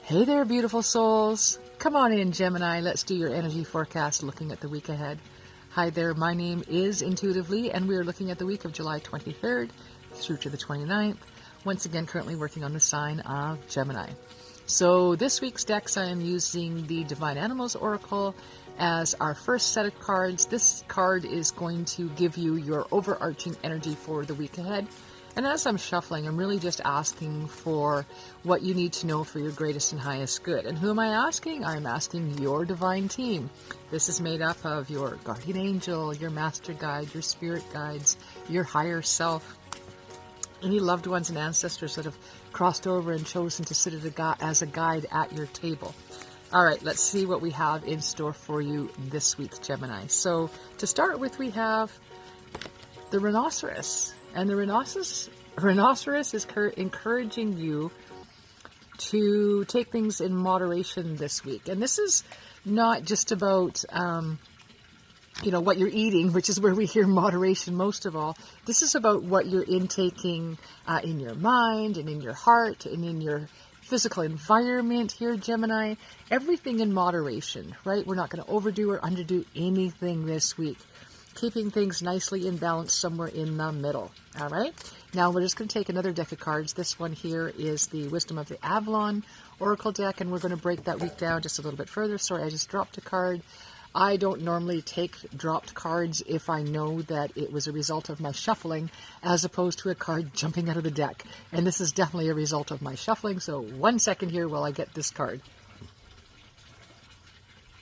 Hey there, beautiful souls. Come on in, Gemini. Let's do your energy forecast looking at the week ahead. Hi there, my name is Intuitively, and we are looking at the week of July 23rd through to the 29th. Once again, currently working on the sign of Gemini. So this week's decks, I am using the Divine Animals Oracle as our first set of cards. This card is going to give you your overarching energy for the week ahead. And as I'm shuffling, I'm really just asking for what you need to know for your greatest and highest good. And who am I asking? I'm asking your divine team. This is made up of your guardian angel, your master guide, your spirit guides, your higher self, any loved ones and ancestors that have crossed over and chosen to sit as a guide at your table. All right, let's see what we have in store for you this week, Gemini. So to start with, we have the rhinoceros. And the rhinoceros is encouraging you to take things in moderation this week. And this is not just about, what you're eating, which is where we hear moderation most of all. This is about what you're intaking in your mind and in your heart and in your physical environment here, Gemini. Everything in moderation, right? We're not going to overdo or underdo anything this week. Keeping things nicely in balance somewhere in the middle. All right. Now we're just going to take another deck of cards. This one here is the Wisdom of the Avalon Oracle deck, and we're going to break that week down just a little bit further. Sorry, I just dropped a card. I don't normally take dropped cards if I know that it was a result of my shuffling as opposed to a card jumping out of the deck. And this is definitely a result of my shuffling. So 1 second here while I get this card.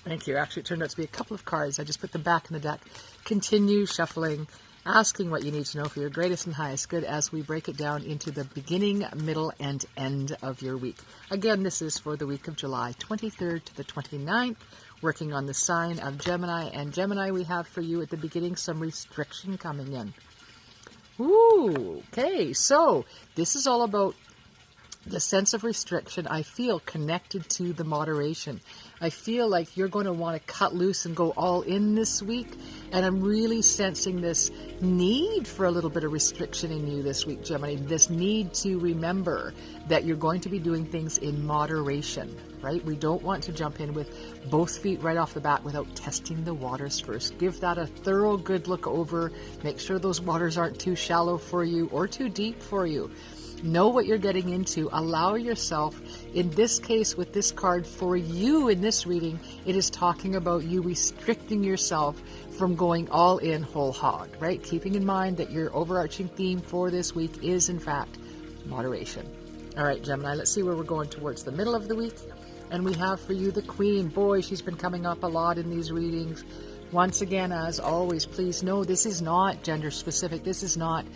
Thank you. Actually, it turned out to be a couple of cards. I just put them back in the deck. Continue shuffling, asking what you need to know for your greatest and highest good as we break it down into the beginning, middle, and end of your week. Again, this is for the week of July 23rd to the 29th, working on the sign of Gemini. And Gemini, we have for you at the beginning some restriction coming in. Ooh, okay. So this is all about the sense of restriction. I feel connected to the moderation. I feel like you're going to want to cut loose and go all in this week. And I'm really sensing this need for a little bit of restriction in you this week, Gemini. This need to remember that you're going to be doing things in moderation, right? We don't want to jump in with both feet right off the bat without testing the waters first. Give that a thorough good look over. Make sure those waters aren't too shallow for you or too deep for you. Know what you're getting into. Allow yourself, in this case with this card for you in this reading, it is talking about you restricting yourself from going all in whole hog, right? Keeping in mind that your overarching theme for this week is, in fact, moderation. All right, Gemini, let's see where we're going towards the middle of the week. And we have for you the Queen. Boy, she's been coming up a lot in these readings. Once again, as always, please know this is not gender specific. This is not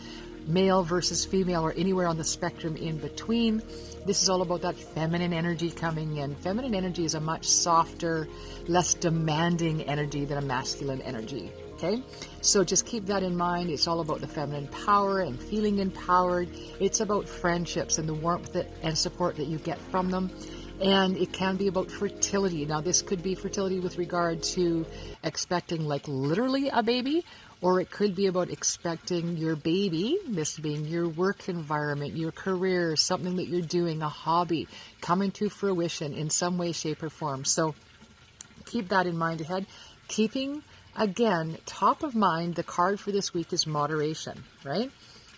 male versus female or anywhere on the spectrum in between. This is all about that feminine energy coming in. Feminine energy is a much softer, less demanding energy than a masculine energy. Okay, so just keep that in mind. It's all about the feminine power and feeling empowered. It's about friendships and the warmth and support that you get from them. And it can be about fertility. Now, this could be fertility with regard to expecting like literally a baby, or it could be about expecting your baby, this being your work environment, your career, something that you're doing, a hobby, coming to fruition in some way, shape, or form. So keep that in mind ahead. Keeping, again, top of mind, the card for this week is moderation, right?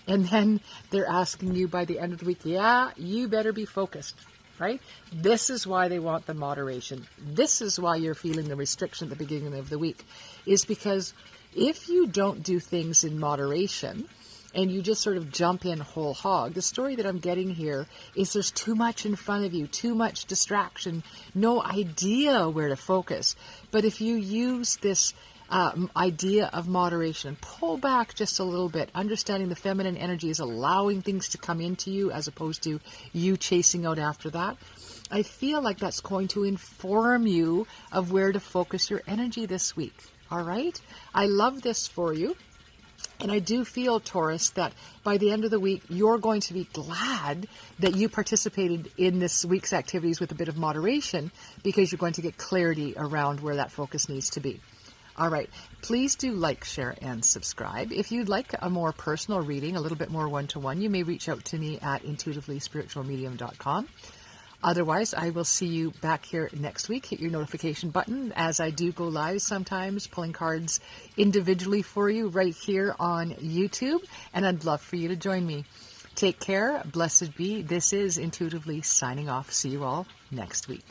And then they're asking you by the end of the week, yeah, you better be focused, right? This is why they want the moderation. This is why you're feeling the restriction at the beginning of the week, is because if you don't do things in moderation and you just sort of jump in whole hog, the story that I'm getting here is there's too much in front of you, too much distraction, no idea where to focus. But if you use this idea of moderation, pull back just a little bit, understanding the feminine energy is allowing things to come into you as opposed to you chasing out after that, I feel like that's going to inform you of where to focus your energy this week. All right. I love this for you. And I do feel, Taurus, that by the end of the week, you're going to be glad that you participated in this week's activities with a bit of moderation, because you're going to get clarity around where that focus needs to be. All right. Please do like, share, and subscribe. If you'd like a more personal reading, a little bit more one-to-one, you may reach out to me at intuitivelyspiritualmedium.com. Otherwise, I will see you back here next week. Hit your notification button as I do go live sometimes, pulling cards individually for you right here on YouTube. And I'd love for you to join me. Take care. Blessed be. This is Intuitively signing off. See you all next week.